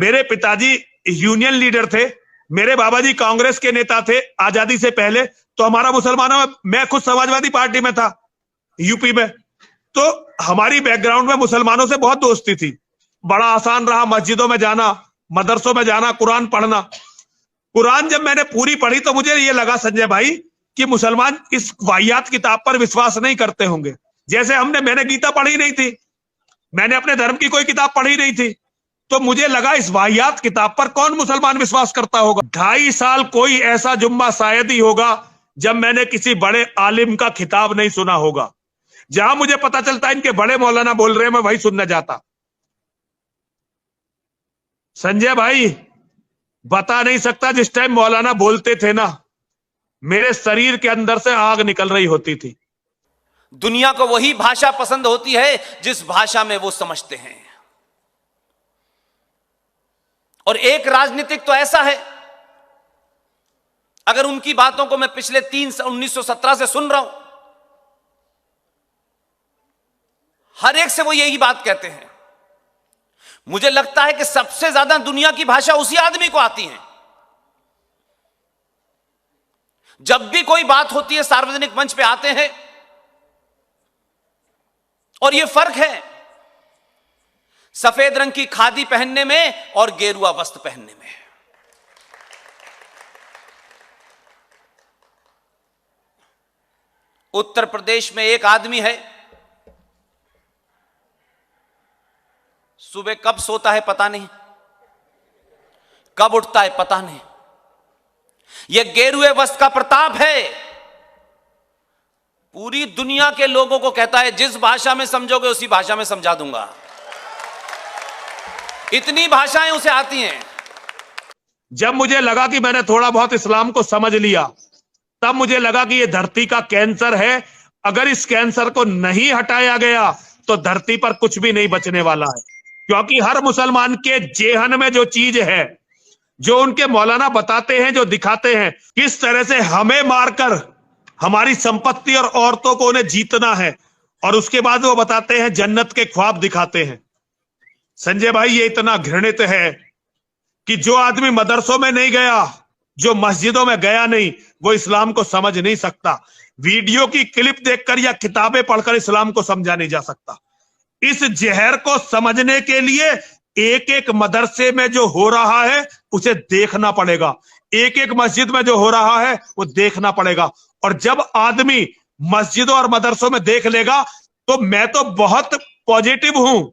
मेरे पिताजी union leader थे, मेरे बाबा जी कांग्रेस के नेता थे आजादी से पहले। तो हमारा मुसलमानों में, मैं खुद समाजवादी पार्टी में था यूपी में, तो हमारी बैकग्राउंड में मुसलमानों से बहुत दोस्ती थी। बड़ा आसान रहा मस्जिदों में जाना, मदरसों में जाना, कुरान पढ़ना। कुरान जब मैंने पूरी पढ़ी तो मुझे ये लगा संजय भाई कि मुसलमान इस वाहियात किताब पर विश्वास नहीं करते होंगे। जैसे मैंने गीता पढ़ी नहीं थी, मैंने अपने धर्म की कोई किताब पढ़ी नहीं थी, तो मुझे लगा इस वाहियात किताब पर कौन मुसलमान विश्वास करता होगा। 2.5 साल कोई ऐसा जुम्मा शायद ही होगा जब मैंने किसी बड़े आलिम का खिताब नहीं सुना होगा। जहां मुझे पता चलता है इनके बड़े मौलाना बोल रहे हैं, मैं वही सुनने जाता। संजय भाई बता नहीं सकता, जिस टाइम मौलाना बोलते थे ना, मेरे शरीर के अंदर से आग निकल रही होती थी। दुनिया को वही भाषा पसंद होती है जिस भाषा में वो समझते हैं। और एक राजनीतिक तो ऐसा है, अगर उनकी बातों को मैं पिछले 1917 से सुन रहा हूं, हर एक से वो यही बात कहते हैं। मुझे लगता है कि सबसे ज्यादा दुनिया की भाषा उसी आदमी को आती है। जब भी कोई बात होती है सार्वजनिक मंच पे आते हैं, और यह फर्क है सफेद रंग की खादी पहनने में और गेरुआ वस्त्र पहनने में। उत्तर प्रदेश में एक आदमी है, सुबह कब सोता है पता नहीं, कब उठता है पता नहीं। यह गेरुए वस्त्र का प्रताप है। पूरी दुनिया के लोगों को कहता है जिस भाषा में समझोगे उसी भाषा में समझा दूंगा। इतनी भाषाएं उसे आती हैं। जब मुझे लगा कि मैंने थोड़ा बहुत इस्लाम को समझ लिया, तब मुझे लगा कि यह धरती का कैंसर है। अगर इस कैंसर को नहीं हटाया गया तो धरती पर कुछ भी नहीं बचने वाला है। क्योंकि हर मुसलमान के जेहन में जो चीज है, जो उनके मौलाना बताते हैं, जो दिखाते हैं, किस तरह से हमें मारकर हमारी संपत्ति और औरतों को उन्हें जीतना है, और उसके बाद वो बताते हैं जन्नत के ख्वाब दिखाते हैं। संजय भाई ये इतना घृणित है कि जो आदमी मदरसों में नहीं गया, जो मस्जिदों में गया नहीं, वो इस्लाम को समझ नहीं सकता। वीडियो की क्लिप देखकर या किताबें पढ़कर इस्लाम को समझा नहीं जा सकता। इस जहर को समझने के लिए एक एक मदरसे में जो हो रहा है उसे देखना पड़ेगा, एक एक मस्जिद में जो हो रहा है वो देखना पड़ेगा। और जब आदमी मस्जिदों और मदरसों में देख लेगा तो मैं तो बहुत पॉजिटिव हूं,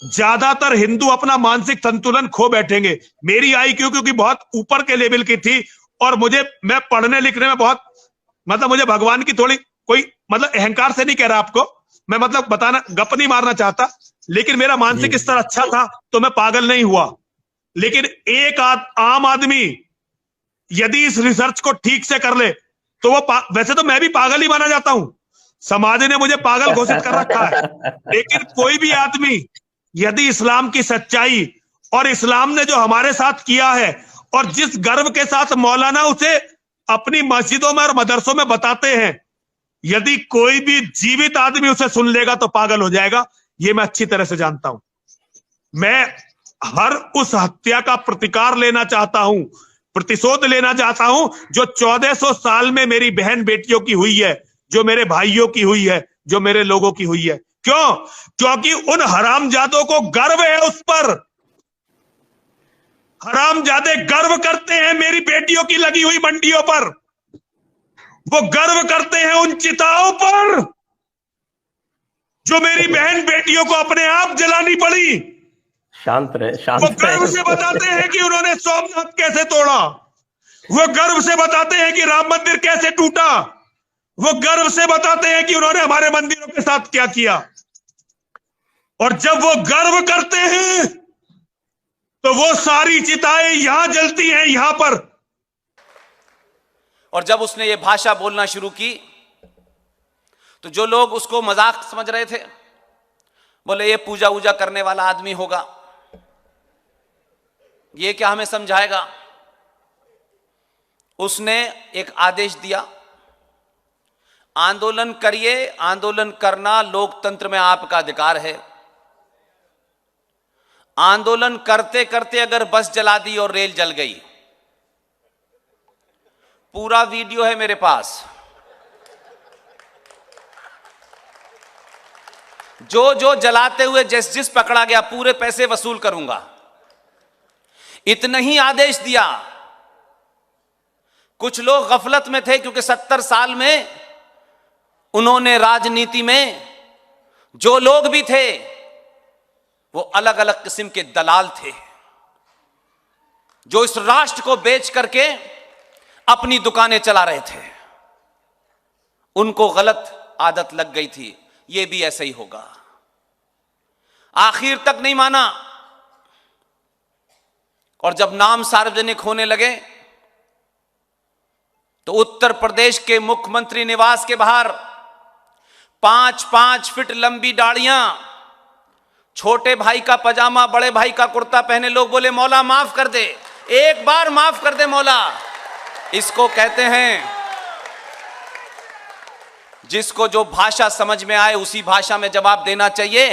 ज्यादातर हिंदू अपना मानसिक संतुलन खो बैठेंगे। मेरी आईक्यू क्योंकि बहुत ऊपर के लेवल की थी, और मैं पढ़ने लिखने में बहुत, मुझे भगवान की थोड़ी कोई अहंकार से नहीं कह रहा आपको मैं, बताना, गप नहीं मारना चाहता, लेकिन मेरा मानसिक स्तर अच्छा था तो मैं पागल नहीं हुआ। लेकिन एक आम आदमी यदि इस रिसर्च को ठीक से कर ले तो वो वैसे तो मैं भी पागल ही माना जाता हूं, समाज ने मुझे पागल घोषित कर रखा है, लेकिन कोई भी आदमी यदि इस्लाम की सच्चाई और इस्लाम ने जो हमारे साथ किया है, और जिस गर्व के साथ मौलाना उसे अपनी मस्जिदों में और मदरसों में बताते हैं, यदि कोई भी जीवित आदमी उसे सुन लेगा तो पागल हो जाएगा। ये मैं अच्छी तरह से जानता हूं। मैं हर उस हत्या का प्रतिकार लेना चाहता हूं, प्रतिशोध लेना चाहता हूं जो 1400 साल में मेरी बहन बेटियों की हुई है, जो मेरे भाइयों की हुई है, जो मेरे लोगों की हुई है। क्यों? क्योंकि उन हरामजादों को गर्व है उस पर। हरामजादे गर्व करते हैं मेरी बेटियों की लगी हुई मंडियों पर, वो गर्व करते हैं उन चिताओं पर जो मेरी बहन बेटियों को अपने आप जलानी पड़ी। शांत रहे, शांत वो गर्व से बताते हैं कि उन्होंने सोमनाथ कैसे तोड़ा, वो गर्व से बताते हैं कि राम मंदिर कैसे टूटा, वो गर्व से बताते हैं कि उन्होंने हमारे मंदिरों के साथ क्या किया। और जब वो गर्व करते हैं तो वो सारी चिताएं यहां जलती हैं, यहां पर। और जब उसने ये भाषा बोलना शुरू की तो जो लोग उसको मजाक समझ रहे थे, बोले ये पूजा वूजा करने वाला आदमी होगा, ये क्या हमें समझाएगा। उसने एक आदेश दिया, आंदोलन करिए, आंदोलन करना लोकतंत्र में आपका अधिकार है। आंदोलन करते करते अगर बस जला दी और रेल जल गई, पूरा वीडियो है मेरे पास, जो जो जलाते हुए जिस जिस पकड़ा गया पूरे पैसे वसूल करूंगा, इतना ही आदेश दिया। कुछ लोग गफलत में थे क्योंकि 70 साल में उन्होंने राजनीति में जो लोग भी थे वो अलग अलग किस्म के दलाल थे, जो इस राष्ट्र को बेच करके अपनी दुकानें चला रहे थे। उनको गलत आदत लग गई थी, ये भी ऐसे ही होगा। आखिर तक नहीं माना, और जब नाम सार्वजनिक होने लगे तो उत्तर प्रदेश के मुख्यमंत्री निवास के बाहर 5-5 फीट लंबी दाढ़ियां, छोटे भाई का पजामा, बड़े भाई का कुर्ता पहने लोग बोले मौला माफ कर दे, एक बार माफ कर दे मौला। इसको कहते हैं, जिसको जो भाषा समझ में आए उसी भाषा में जवाब देना चाहिए।